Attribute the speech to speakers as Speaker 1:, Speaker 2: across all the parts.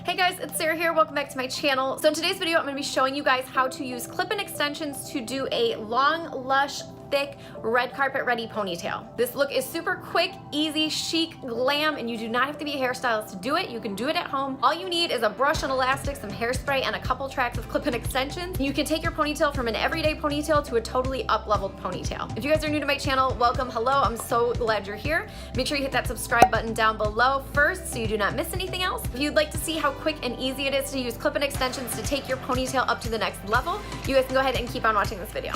Speaker 1: Hey guys, it's Sarah here. Welcome back to my channel. So in today's video, I'm going to be showing you guys how to use clip-in extensions to do a long, lush, thick, red carpet ready ponytail. This look is super quick, easy, chic, glam, and you do not have to be a hairstylist to do it. You can do it at home. All you need is a brush and elastic, some hairspray, and a couple tracks of clip-in extensions. You can take your ponytail from an everyday ponytail to a totally up-leveled ponytail. If you guys are new to my channel, welcome, hello. I'm so glad you're here. Make sure you hit that subscribe button down below first so you do not miss anything else. If you'd like to see how quick and easy it is to use clip-in extensions to take your ponytail up to the next level, you guys can go ahead and keep on watching this video.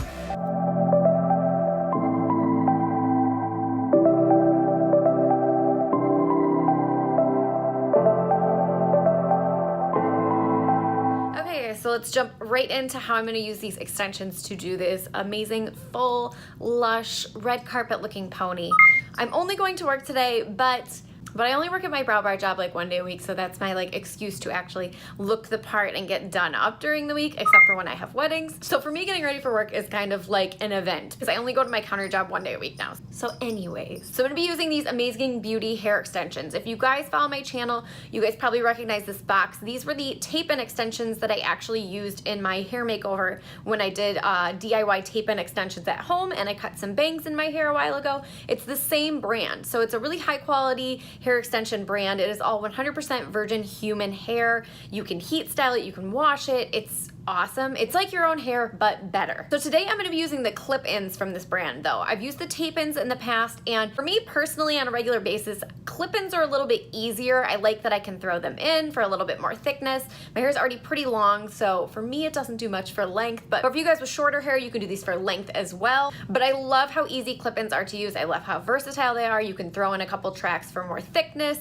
Speaker 1: So let's jump right into how I'm going to use these extensions to do this amazing, full, lush, red carpet looking pony. I'm only going to work today, but I only work at my brow bar job like one day a week, so that's my excuse to actually look the part and get done up during the week, except for when I have weddings. So for me, getting ready for work is kind of like an event because I only go to my counter job one day a week now. So anyways, so I'm gonna be using these Amazing Beauty hair extensions. If you guys follow my channel, you guys probably recognize this box. These were the tape-in extensions that I actually used in my hair makeover when I did DIY tape-in extensions at home, and I cut some bangs in my hair a while ago. It's the same brand, so it's a really high quality hair extension brand. It is all 100% virgin human hair. You can heat style it, you can wash it. It's awesome. It's like your own hair, but better. So today I'm going to be using the clip-ins from this brand though. I've used the tape-ins in the past, and for me personally on a regular basis, clip-ins are a little bit easier. I like that I can throw them in for a little bit more thickness. My hair is already pretty long, so for me it doesn't do much for length, but for you guys with shorter hair, you can do these for length as well. But I love how easy clip-ins are to use. I love how versatile they are. You can throw in a couple tracks for more thickness.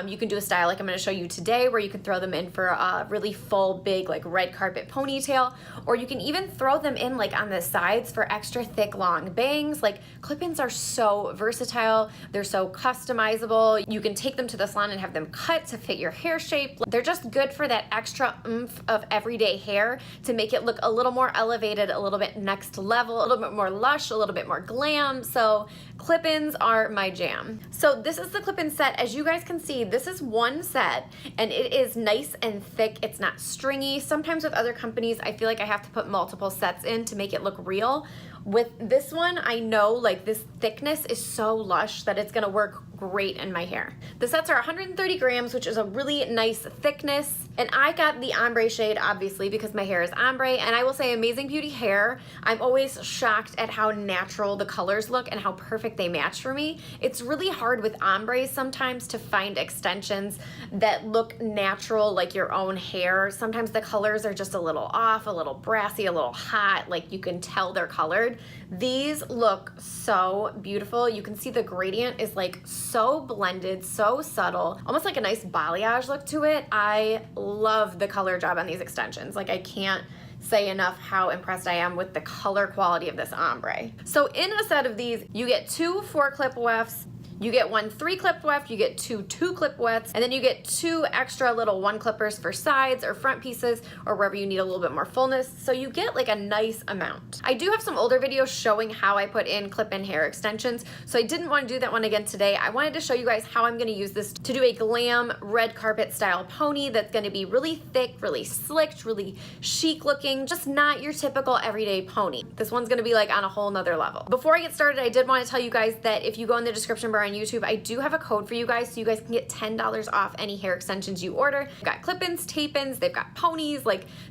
Speaker 1: You can do a style like I'm going to show you today where you can throw them in for a really full, big, red carpet ponytail, or you can even throw them in on the sides for extra thick, long bangs. Clip-ins are so versatile. They're so customizable. You can take them to the salon and have them cut to fit your hair shape. They're just good for that extra oomph of everyday hair to make it look a little more elevated, a little bit next level, a little bit more lush, a little bit more glam. So clip-ins are my jam. So this is the clip-in set. As you guys can see, this is one set and it is nice and thick. It's not stringy. Sometimes with other companies, I feel like I have to put multiple sets in to make it look real. With this one, I know this thickness is so lush that it's gonna work great in my hair. The sets are 130 grams, which is a really nice thickness. And I got the ombre shade, obviously, because my hair is ombre. And I will say Amazing Beauty hair, I'm always shocked at how natural the colors look and how perfect they match for me. It's really hard with ombres sometimes to find extensions that look natural like your own hair. Sometimes the colors are just a little off, a little brassy, a little hot, you can tell they're colored. These look so beautiful. You can see the gradient is so blended, so subtle, almost like a nice balayage look to it. I love the color job on these extensions. I can't say enough how impressed I am with the color quality of this ombre. So in a set of these, you get 2 4-clip wefts, you get 1 3-clip weft, you get 2 2-clip wefts, and then you get 2 extra little 1-clippers for sides or front pieces or wherever you need a little bit more fullness. So you get a nice amount. I do have some older videos showing how I put in clip-in hair extensions, so I didn't want to do that one again today. I wanted to show you guys how I'm going to use this to do a glam red carpet style pony that's going to be really thick, really slicked, really chic looking, just not your typical everyday pony. This one's going to be on a whole nother level. Before I get started, I did want to tell you guys that if you go in the description bar on YouTube, I do have a code for you guys, so you guys can get $10 off any hair extensions you order. They've got clip-ins, tape-ins, they've got ponies,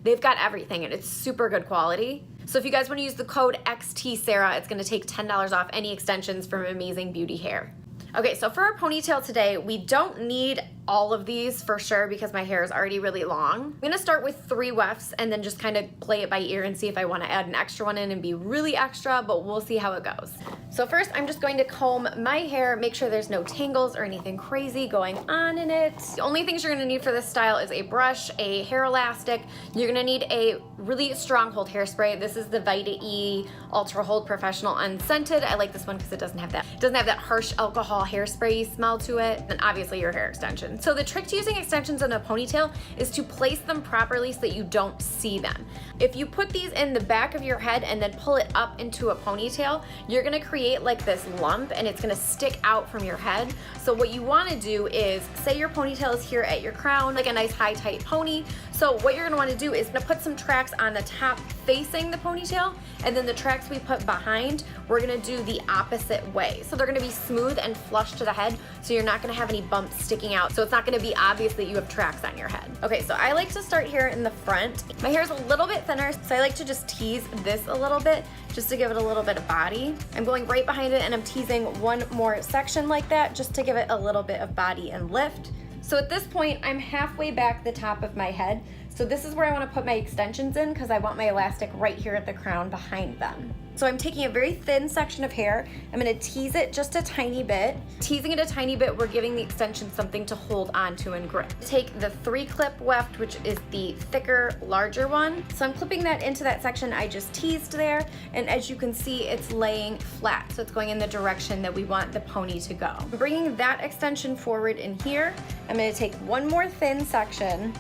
Speaker 1: they've got everything, and it's super good quality. So if you guys want to use the code XTSarah, it's going to take $10 off any extensions from Amazing Beauty hair. Okay, so for our ponytail today, we don't need all of these for sure because my hair is already really long. I'm gonna start with 3 wefts and then just kind of play it by ear and see if I want to add an extra one in and be really extra, but we'll see how it goes. So first, I'm just going to comb my hair, make sure there's no tangles or anything crazy going on in it. The only things you're gonna need for this style is a brush, a hair elastic. You're gonna need a really strong hold hairspray. This is the Vanity Ultra Hold Professional Unscented. I like this one because it doesn't have that harsh alcohol hairspray smell to it. And obviously your hair extensions. So the trick to using extensions in a ponytail is to place them properly so that you don't see them. If you put these in the back of your head and then pull it up into a ponytail, you're gonna create like this lump and it's gonna stick out from your head. So what you wanna do is, say your ponytail is here at your crown, like a nice high tight pony. So what you're gonna wanna do is gonna put some tracks on the top facing the ponytail, and then the tracks we put behind, we're gonna do the opposite way. So they're gonna be smooth and flush to the head, so you're not gonna have any bumps sticking out. So it's not gonna be obvious that you have tracks on your head. Okay, so I like to start here in the front. My hair is a little bit thinner, so I like to just tease this a little bit, just to give it a little bit of body. I'm going right behind it and I'm teasing one more section like that, just to give it a little bit of body and lift. So at this point, I'm halfway back the top of my head. So this is where I want to put my extensions in because I want my elastic right here at the crown behind them. So I'm taking a very thin section of hair. I'm going to tease it just a tiny bit. Teasing it a tiny bit, we're giving the extension something to hold onto and grip. Take the 3-clip weft, which is the thicker, larger one. So I'm clipping that into that section I just teased there. And as you can see, it's laying flat. So it's going in the direction that we want the pony to go. I'm bringing that extension forward in here. I'm going to take one more thin section.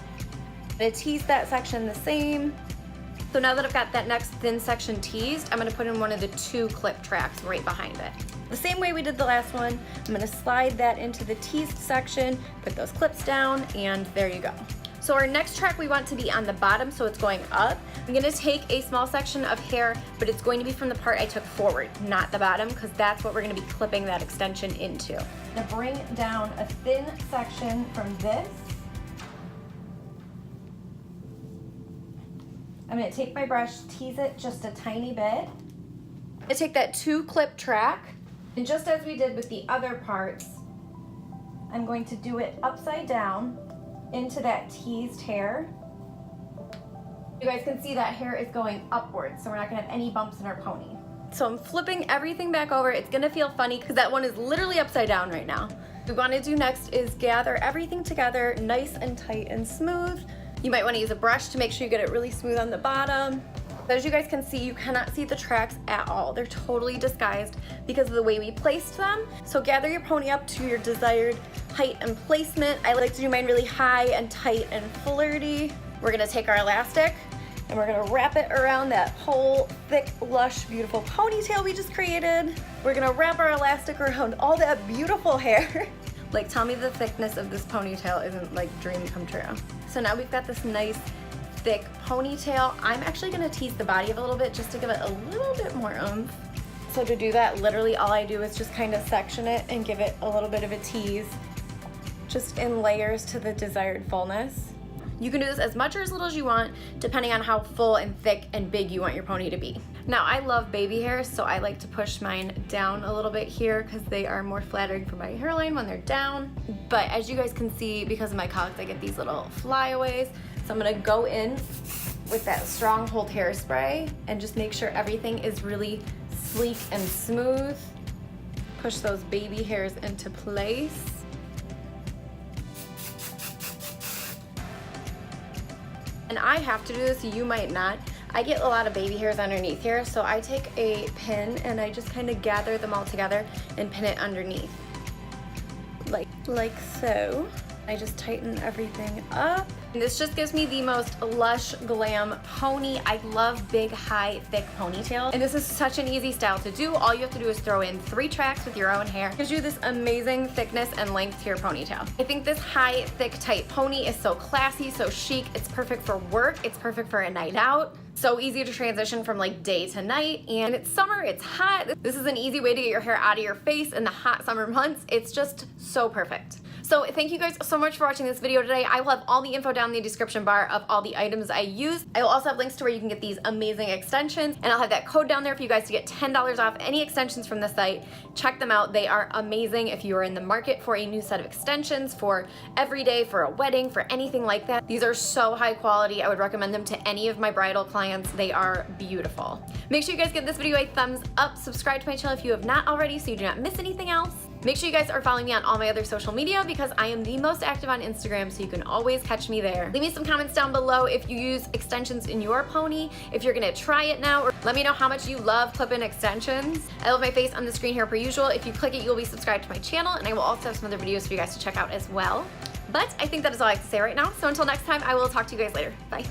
Speaker 1: I'm going to tease that section the same. So now that I've got that next thin section teased, I'm gonna put in one of the 2-clip tracks right behind it. The same way we did the last one, I'm gonna slide that into the teased section, put those clips down, and there you go. So our next track we want to be on the bottom, so it's going up. I'm gonna take a small section of hair, but it's going to be from the part I took forward, not the bottom, because that's what we're gonna be clipping that extension into. I'm gonna bring down a thin section from this. I'm gonna take my brush, tease it just a tiny bit. I'm gonna take that 2-clip track, and just as we did with the other parts, I'm going to do it upside down into that teased hair. You guys can see that hair is going upwards, so we're not gonna have any bumps in our pony. So I'm flipping everything back over. It's gonna feel funny because that one is literally upside down right now. What we wanna do next is gather everything together nice and tight and smooth. You might want to use a brush to make sure you get it really smooth on the bottom. But as you guys can see, you cannot see the tracks at all. They're totally disguised because of the way we placed them. So gather your pony up to your desired height and placement. I like to do mine really high and tight and flirty. We're gonna take our elastic and we're gonna wrap it around that whole thick, lush, beautiful ponytail we just created. We're gonna wrap our elastic around all that beautiful hair. Like, tell me the thickness of this ponytail isn't like dream come true. So now we've got this nice thick ponytail. I'm actually gonna tease the body of it a little bit just to give it a little bit more oomph. So to do that, literally all I do is just kind of section it and give it a little bit of a tease, just in layers to the desired fullness. You can do this as much or as little as you want, depending on how full and thick and big you want your pony to be. Now, I love baby hairs, so I like to push mine down a little bit here because they are more flattering for my hairline when they're down. But as you guys can see, because of my cogs, I get these little flyaways. So I'm gonna go in with that Stronghold hairspray and just make sure everything is really sleek and smooth. Push those baby hairs into place. And I have to do this, you might not. I get a lot of baby hairs underneath here, so I take a pin and I just kind of gather them all together and pin it underneath. Like so. I just tighten everything up. And this just gives me the most lush glam pony. I love big, high, thick ponytails. And this is such an easy style to do. All you have to do is throw in 3 tracks with your own hair. It gives you this amazing thickness and length to your ponytail. I think this high, thick, tight pony is so classy, so chic. It's perfect for work. It's perfect for a night out. So easy to transition from like day to night. And it's summer, it's hot. This is an easy way to get your hair out of your face in the hot summer months. It's just so perfect. So thank you guys so much for watching this video today. I will have all the info down in the description bar of all the items I use. I will also have links to where you can get these amazing extensions, and I'll have that code down there for you guys to get $10 off any extensions from the site. Check them out. They are amazing if you are in the market for a new set of extensions for every day, for a wedding, for anything like that. These are so high quality. I would recommend them to any of my bridal clients. They are beautiful. Make sure you guys give this video a thumbs up. Subscribe to my channel if you have not already so you do not miss anything else. Make sure you guys are following me on all my other social media because I am the most active on Instagram, so you can always catch me there. Leave me some comments down below if you use extensions in your pony, if you're gonna try it now, or let me know how much you love clip-in extensions. I love my face on the screen here per usual. If you click it, you'll be subscribed to my channel, and I will also have some other videos for you guys to check out as well. But I think that is all I have to say right now. So until next time, I will talk to you guys later. Bye.